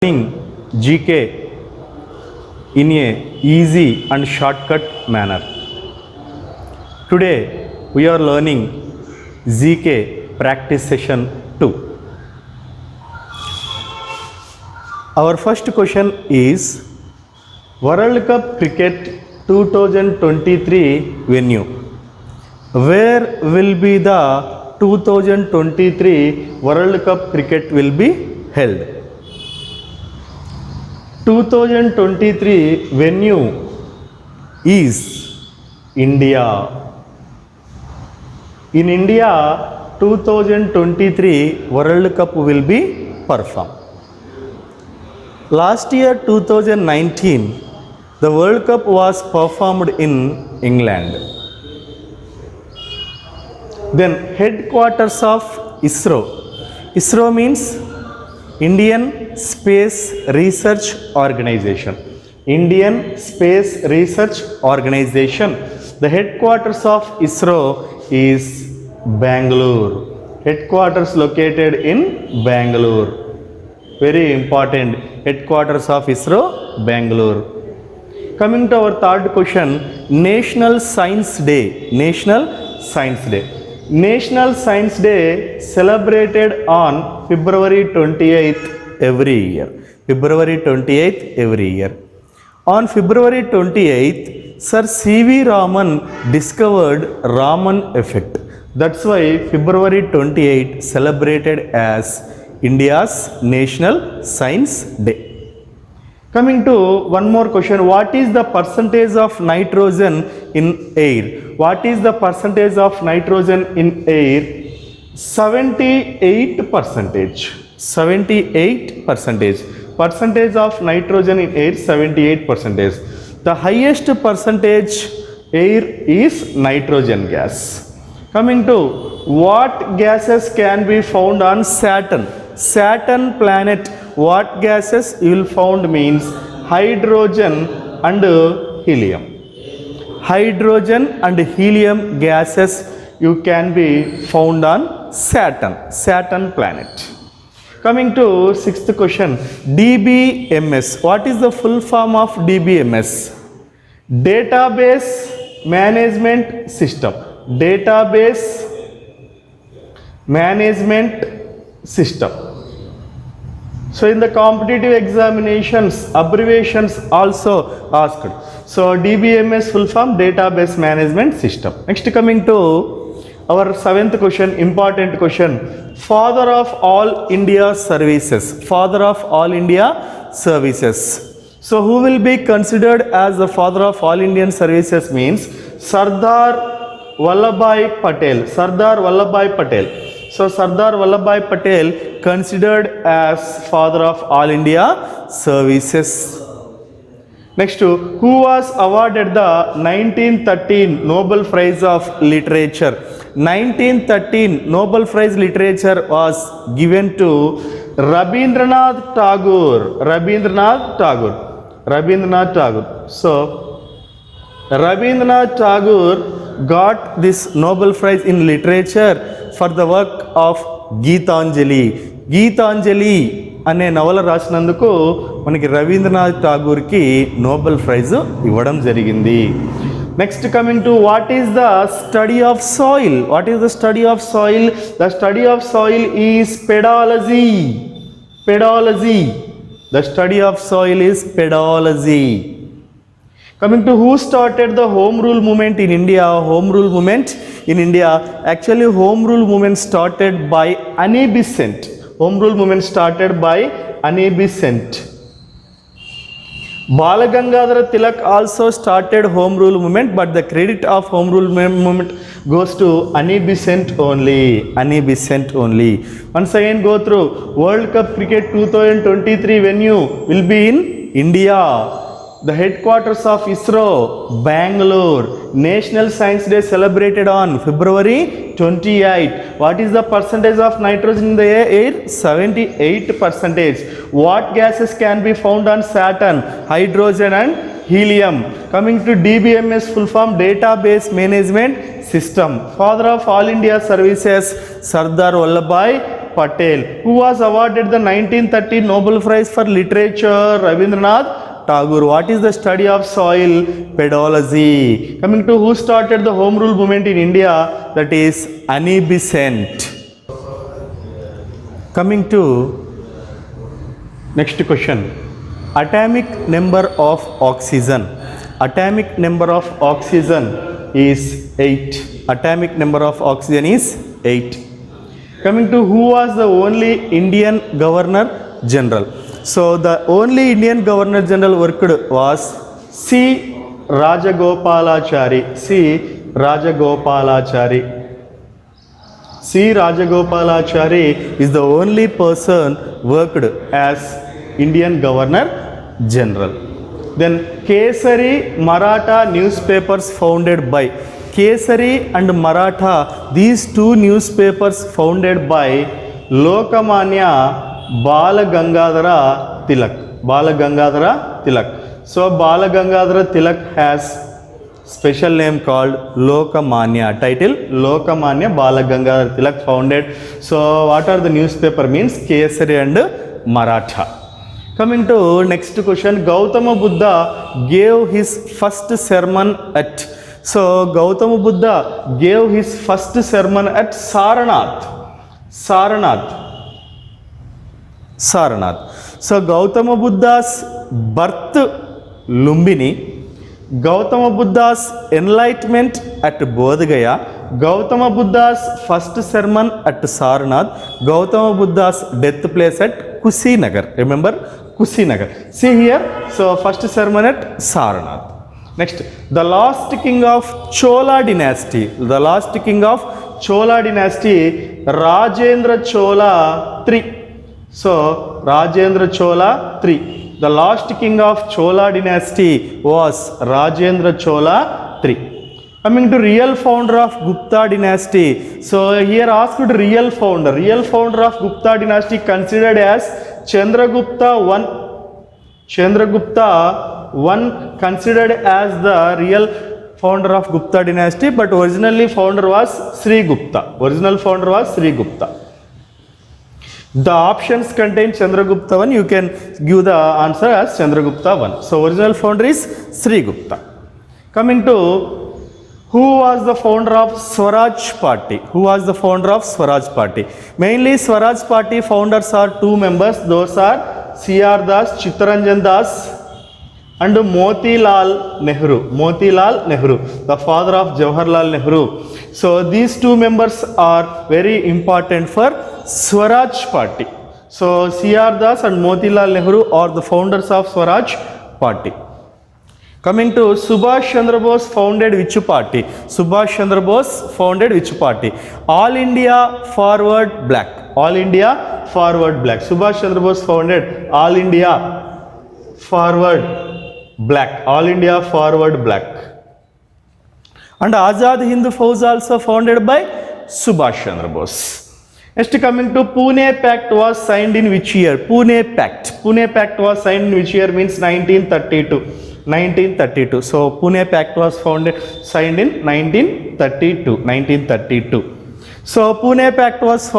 GK in a easy and shortcut manner. Today we are learning GK practice session 2. Our first question is World Cup Cricket 2023 venue. Where will be the 2023 World Cup Cricket will be held? 2023 venue is India. In India, 2023 World Cup will be performed. Last year 2019, the World Cup was performed in England. Then headquarters of ISRO. ISRO means Indian Space Research Organization. Indian Space Research Organization. The headquarters of ISRO is Bangalore. Headquarters located in Bangalore. Very important. Headquarters of ISRO, Bangalore. Coming to our third question, National Science Day. National Science Day. National Science Day celebrated on February 28th every year. February 28th every year. On February 28th, Sir C.V. Raman discovered Raman effect. That's why February 28th celebrated as India's National Science Day. Coming to one more question, what is the percentage of nitrogen in air? What is the percentage of nitrogen in air? 78%. 78%. Percentage of nitrogen in air, 78%. The highest percentage air is nitrogen gas. Coming to what gases can be found on Saturn? Saturn planet, what gases you will found means hydrogen and helium. Hydrogen and helium gases you can be found on Saturn planet. Coming to sixth question, DBMS. What is the full form of DBMS? Database Management System. Database Management System. So in the competitive examinations, abbreviations also asked. So DBMS full form, Database Management System. Next, coming to our seventh question, important question. Father of all India services. Father of all India services. So who will be considered as the father of all Indian services means Sardar Vallabhbhai Patel. Sardar Vallabhbhai Patel. So Sardar Vallabhbhai Patel considered as father of all India services. Next, who was awarded the 1913 Nobel Prize of Literature? 1913 Nobel Prize Literature was given to Rabindranath Tagore. Rabindranath Tagore. Rabindranath Tagore. So Rabindranath Tagore got this Nobel Prize in Literature for the work of Geetanjali. Gitanjali అనే నవల రాసినందుకు మనకి Rabindranath ఠాగూర్కి Nobel prize ఇవ్వడం జరిగింది. Next coming to what is the study of soil? What is the study of soil? The study of soil is pedology. Pedology. The study of soil is pedology. Coming to who started the home rule movement in India? Home rule movement in India. Actually, home rule movement started by Annie Besant. Home rule movement started by Annie Besant. Balagangadhara Tilak also started home rule movement, but the credit of home rule movement goes to Annie Besant only. Annie Besant only. Once again go through World Cup Cricket 2023 venue will be in India. The headquarters of ISRO, Bangalore. National Science Day celebrated on February 28th. What is the percentage of nitrogen in the air? 78%. What gases can be found on Saturn? Hydrogen and helium. Coming to DBMS full form, Database Management System. Father of all India services, Sardar Vallabhbhai Patel. Who was awarded the 1930 Nobel Prize for Literature? Rabindranath Tagore. What is the study of soil? Pedology. Coming to who started the home rule movement in India? That is Annie Besant. Coming to next question. Atomic number of oxygen. Atomic number of oxygen is 8. Atomic number of oxygen is 8. Coming to who was the only Indian Governor General. So the only Indian Governor General worked was C. Rajagopalachari. C. Rajagopalachari. C. Rajagopalachari is the only person worked as Indian Governor General. Then Kesari Maratha newspapers founded by. Kesari and Maratha, these two newspapers founded by Lokamanya Balagangadhara Tilak. Balagangadhara Tilak. So Balagangadhara Tilak has special name called Lokamanya. Title Lokamanya Balagangadhara Tilak founded. So what are the newspaper means? Kesari and Maratha. Coming to next question. Gautama Buddha gave his first sermon at. So Gautama Buddha gave his first sermon at Saranath. Saranath. Saranath. So Gautama Buddha's birth Lumbini, Gautama Buddha's enlightenment at Bodh Gaya, Gautama Buddha's first sermon at Saranath, Gautama Buddha's death place at Kushinagar. Remember Kushinagar. See here. So first sermon at Saranath. Next, the last king of Chola dynasty. The last king of Chola dynasty, Rajendra Chola III. So Rajendra Chola III. The last king of Chola dynasty was Rajendra Chola III. Coming to real founder of Gupta dynasty. So here asked real founder. Real founder of Gupta dynasty considered as Chandragupta I. Chandragupta I considered as the real founder of Gupta dynasty, but originally founder was Sri Gupta. Original founder was Sri Gupta. The options contain Chandragupta I. You can give the answer as Chandragupta I. So original founder is Sri Gupta. Coming to who was the founder of Swaraj Party? Who was the founder of Swaraj Party? Mainly Swaraj Party founders are two members. Those are C.R. Das, Chittaranjan Das and Motilal Nehru. Motilal Nehru, the father of Jawaharlal Nehru. So these two members are very important for Swaraj Party. So C.R. Das and Motilal Nehru are the founders of Swaraj Party. Coming to Subhash Chandra Bose founded which party? Subhash Chandra Bose founded which party? All India Forward Black. All India Forward Black. Subhash Chandra Bose founded All India Forward Black. All India Forward Black. And Azad Hind Fauj also founded by Subhash Chandra Bose. Next, coming to Pune Pact was signed in which year? Pune Pact. Pune Pact was signed in which year? Means 1932. 1932. So Pune Pact was signed in 1932. 1932. So Pune Pact was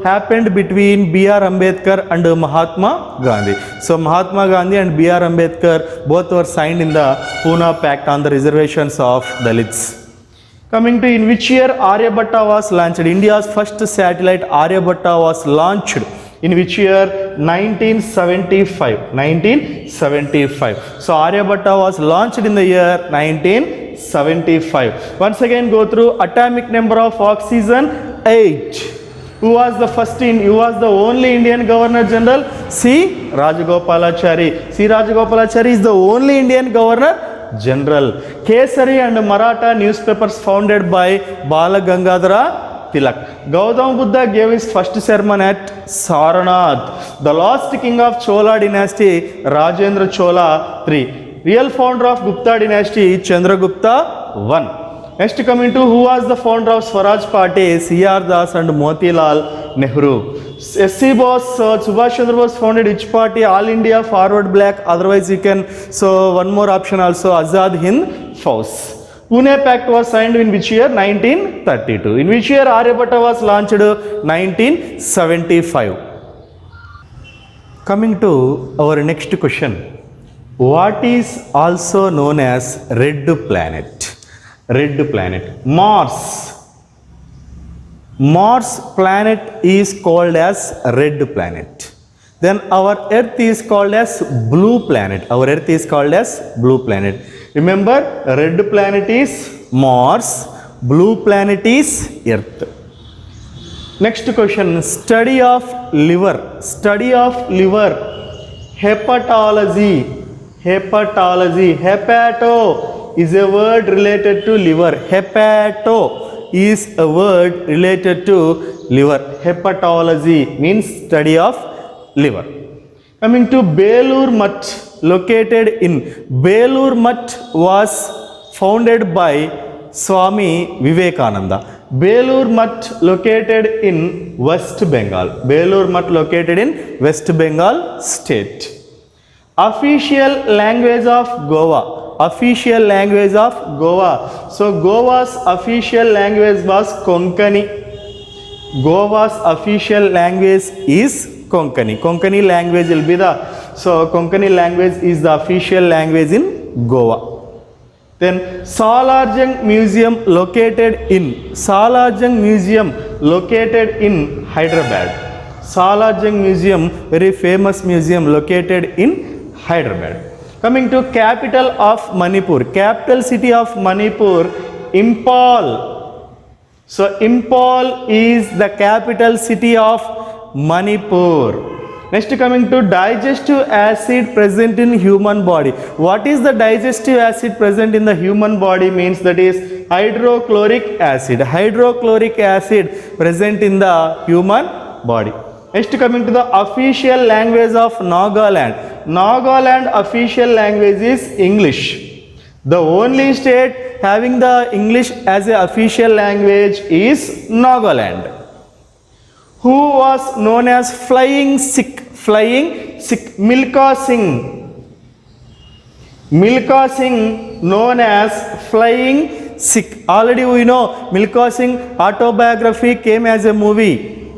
happened between B.R. Ambedkar and Mahatma Gandhi. So Mahatma Gandhi and B.R. Ambedkar both were signed in the Pune Pact on the reservations of Dalits. Coming to in which year Aryabhatta was launched? India's first satellite Aryabhatta was launched in which year? 1975. 1975. So Aryabhatta was launched in the year 1975. Once again go through atomic number of oxygen 8. Who was the first who was the only Indian Governor General? C. Rajagopalachari. C. Rajagopalachari is the only Indian Governor General. Kesari and Maratha newspapers founded by Balagangadhara Tilak. Gautama Buddha gave his first sermon at Saranath. The last king of Chola dynasty, Rajendra Chola III. Real founder of Gupta dynasty, Chandragupta I. Next coming to who was the founder of Swaraj Party? C.R. Das and Motilal Nehru. S.C. Bose, Subhash Chandra Bose founded which party? All India Forward Black. Otherwise you can, so one more option also, Azad Hind Fauj. Pune Pact was signed in which year? 1932. In which year Aryabhatta was launched? 1975. Coming to our next question. What is also known as red planet? Red planet. Mars. Mars planet is called as red planet. Then our earth is called as blue planet. Our earth is called as blue planet. Remember, red planet is Mars, blue planet is earth. Next question, study of liver. Study of liver. Hepatology. Hepatology. Hepato is a word related to liver. Hepato is a word related to liver. Hepatology means study of liver. Coming to Belur Mutt, located in Belur Mutt was founded by Swami Vivekananda. Belur Mutt located in West Bengal. Belur Mutt located in West Bengal state. Official language of Goa. Official language of Goa. So Goa's official language was Konkani. Goa's official language is Konkani. Konkani language will be the, so Konkani language is the official language in Goa. Then Salarjung Museum located in, Salarjung Museum located in Hyderabad. Salarjung Museum, very famous museum located in Hyderabad. Coming to capital of Manipur. Capital city of Manipur, Impal. So Impal is the capital city of Manipur. Next, coming to digestive acid present in human body. What is the digestive acid present in the human body? Means that is hydrochloric acid. Hydrochloric acid present in the human body. Next, coming to the official language of Nagaland. Nagaland official language is English. The only state having the English as an official language is Nagaland. Who was known as Flying Sikh? Flying Sikh. Milkha Singh. Milkha Singh known as Flying Sikh. Already we know Milkha Singh autobiography came as a movie.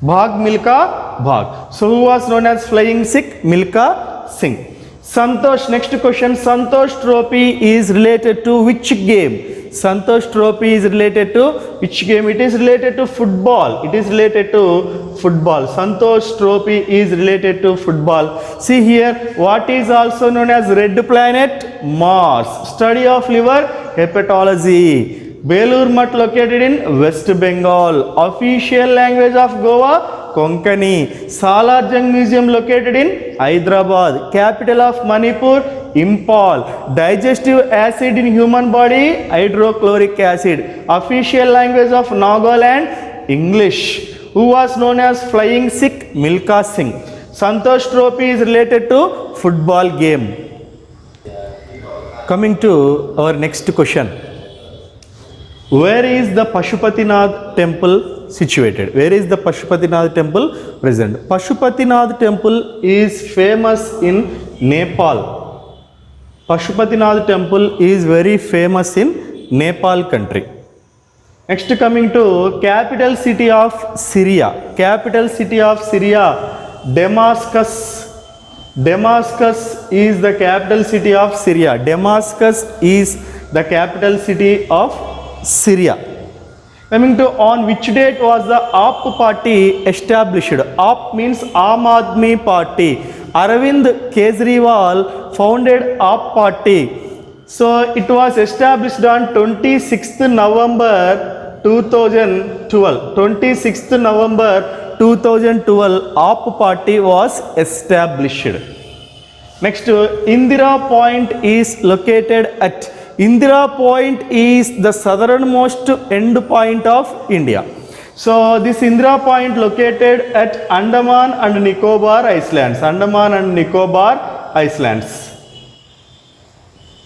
Bhag Milkha Bhag. So who was known as Flying Sikh? Milkha Singh. Santosh, next question. Santosh Trophy is related to which game? Santosh Trophy is related to which game? It is related to football. It is related to football. Santosh Trophy is related to football. See here, what is also known as red planet? Mars. Study of liver? Hepatology. Belur Mutt located in West Bengal. Official language of Goa? Konkani. Salarjung Museum located in Hyderabad. Capital of Manipur? Impal. Digestive acid in human body? Hydrochloric acid. Official language of Nagaland? English. Who was known as Flying Sikh? Milkha Singh. Santosh Trophy is related to football game. Coming to our next question. Where is the Pashupatinath temple situated? Where is the Pashupatinath temple present? Pashupatinath temple is famous in Nepal. Pashupatinath temple is very famous in Nepal country. Next, coming to capital city of Syria. Capital city of Syria, Damascus. Damascus is the capital city of Syria. Damascus is the capital city of Syria. Coming to on which date was the AAP party established? AAP means Aam Aadmi Party. Arvind Kejriwal founded AAP party. So it was established on 26th November 2012. 26th November 2012 AAP party was established. Next, Indira Point is located at, Indira Point is the southernmost end point of India. So this Indira Point located at Andaman and Nicobar Islands. Andaman and Nicobar Islands.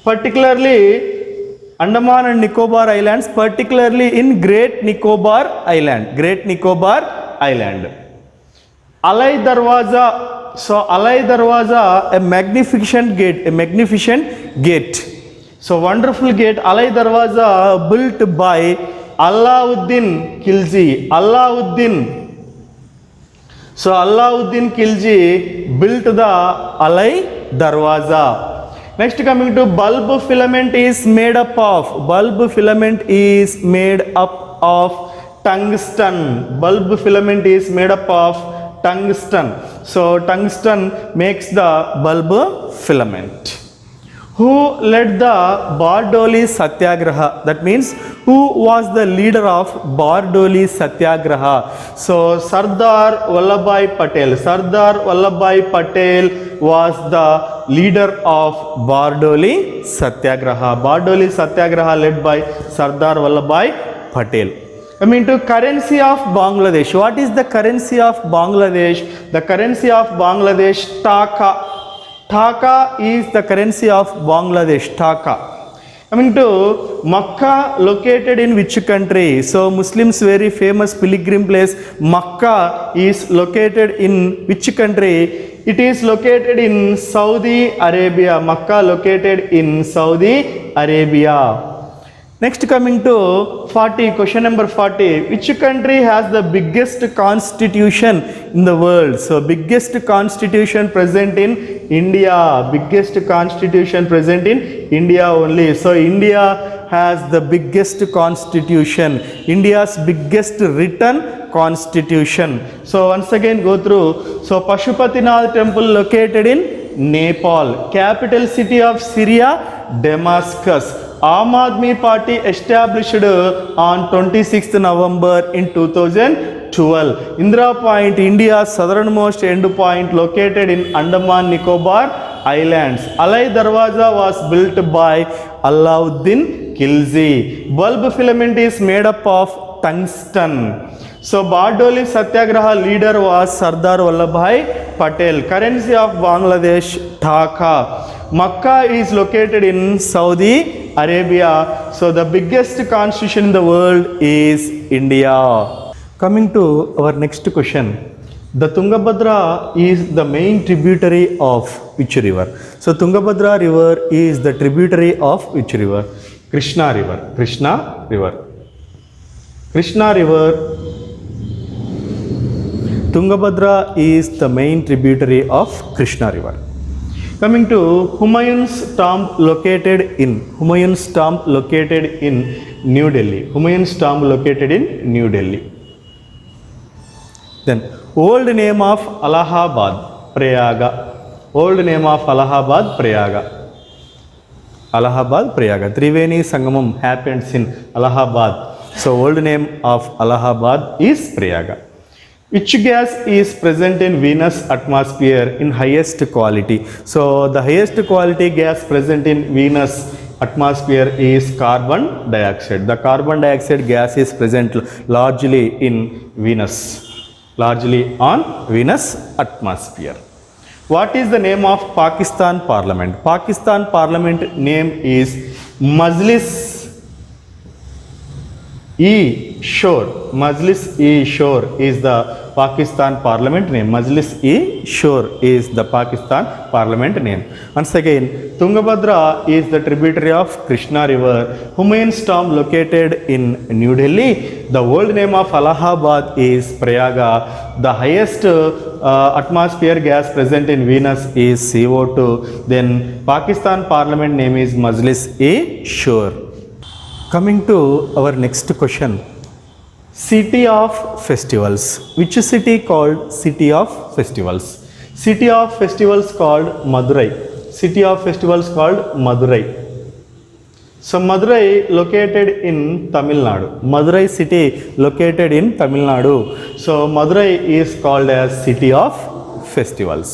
Particularly Andaman and Nicobar Islands, particularly in Great Nicobar Island. Great Nicobar Island. Alai Darwaza. So Alai Darwaza, a magnificent gate. A magnificent gate So wonderful gate, Alai Darwaza, built by Alauddin Khilji. So Alauddin Khilji built the Alai Darwaza. Next, coming to bulb filament is made up of. Bulb filament is made up of tungsten. Bulb filament is made up of tungsten. So tungsten makes the bulb filament. Who led the Bardoli Satyagraha? That means who was the leader of Bardoli Satyagraha? So Sardar Vallabhbhai Patel. Sardar Vallabhbhai Patel was the leader of Bardoli Satyagraha. Bardoli Satyagraha led by Sardar Vallabhbhai Patel. Coming to currency of Bangladesh. What is the currency of Bangladesh? The currency of Bangladesh, Taka. Taka is the currency of Bangladesh, Taka. Coming to Makkah, located in which country? So Muslims very famous pilgrim place, Makkah is located in which country? It is located in Saudi Arabia. Makkah located in Saudi Arabia. Next, coming to 40, question number 40. Which country has the biggest constitution in the world? So biggest constitution present in India. Biggest constitution present in India only. So India has the biggest constitution. India's biggest written constitution. So once again go through. So Pashupatinath temple located in Nepal. Capital city of Syria, Damascus. Aam Aadmi Party established on 26th November in 2012. Indira Point, India's southernmost end point, located in Andaman Nicobar Islands. Alai Darwaza was built by Alauddin Khilji. Bulb filament is made up of tungsten. So Bardoli Satyagraha leader was Sardar Vallabhbhai Patel. Currency of Bangladesh, Dhaka. Makkah is located in Saudi Arabia. So the biggest constitution in the world is India. Coming to our next question. The Tungabhadra is the main tributary of which river? So Tungabhadra river is the tributary of which river? Krishna river. Krishna river. Krishna river. Tungabhadra is the main tributary of Krishna river. Coming to Humayun's tomb located in New Delhi. Humayun's tomb located in New Delhi. Then old name of Allahabad, Prayaga. Old name of Allahabad, Prayaga. Allahabad, Prayaga. Triveni Sangamam happens in Allahabad. So old name of Allahabad is Prayaga. Which gas is present in Venus atmosphere in highest quality? So the highest quality gas present in Venus atmosphere is carbon dioxide. The carbon dioxide gas is present largely in Venus, largely on Venus atmosphere. What is the name of Pakistan Parliament? Pakistan Parliament name is Majlis-e-Shura. Majlis-e-Shura is the Pakistan Parliament name. Majlis-e-Shura is the Pakistan Parliament name. Once again, Tungabhadra is the tributary of Krishna river. Humayun's tomb located in New Delhi. The old name of Allahabad is Prayaga. The highest atmosphere gas present in Venus is CO2. Then Pakistan Parliament name is Majlis-e-Shura. Coming to our next question. City of festivals. Which city called City of Festivals? City of Festivals called Madurai. City of Festivals called Madurai. So Madurai located in Tamil Nadu. Madurai city located in Tamil Nadu. So Madurai is called as City of Festivals.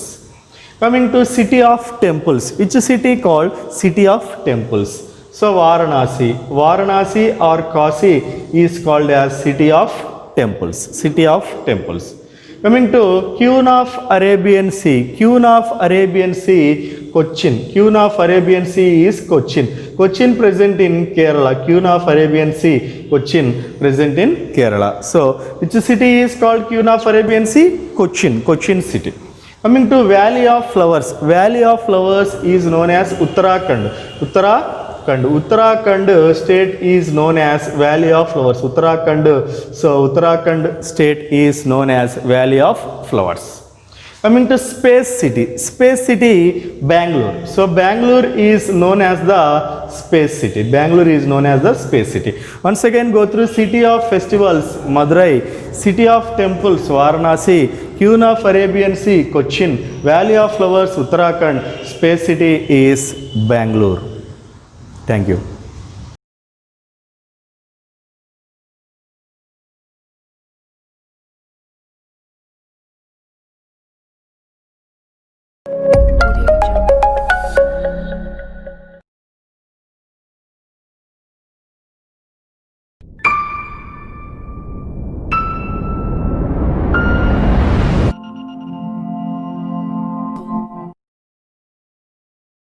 Coming to City of Temples. Which city called City of Temples? So Varanasi. Varanasi or Kashi is called as City of Temples. City of Temples. Coming to Queen of Arabian Sea. Queen of Arabian Sea, Cochin. Queen of Arabian Sea is Cochin. Cochin present in Kerala. Queen of Arabian Sea, Cochin present in Kerala. So which city is called Queen of Arabian Sea? Cochin. Cochin city. Coming to Valley of Flowers. Valley of Flowers is known as Uttarakhand. Uttarakhand state is known as Valley of Flowers. Uttarakhand state is known as Valley of Flowers. Coming to space city, Bangalore. So Bangalore is known as the space city. Once again, go through city of festivals, Madurai, city of temples, Varanasi, Queen of Arabian Sea, Cochin, Valley of Flowers, Uttarakhand, space city is Bangalore. Thank you.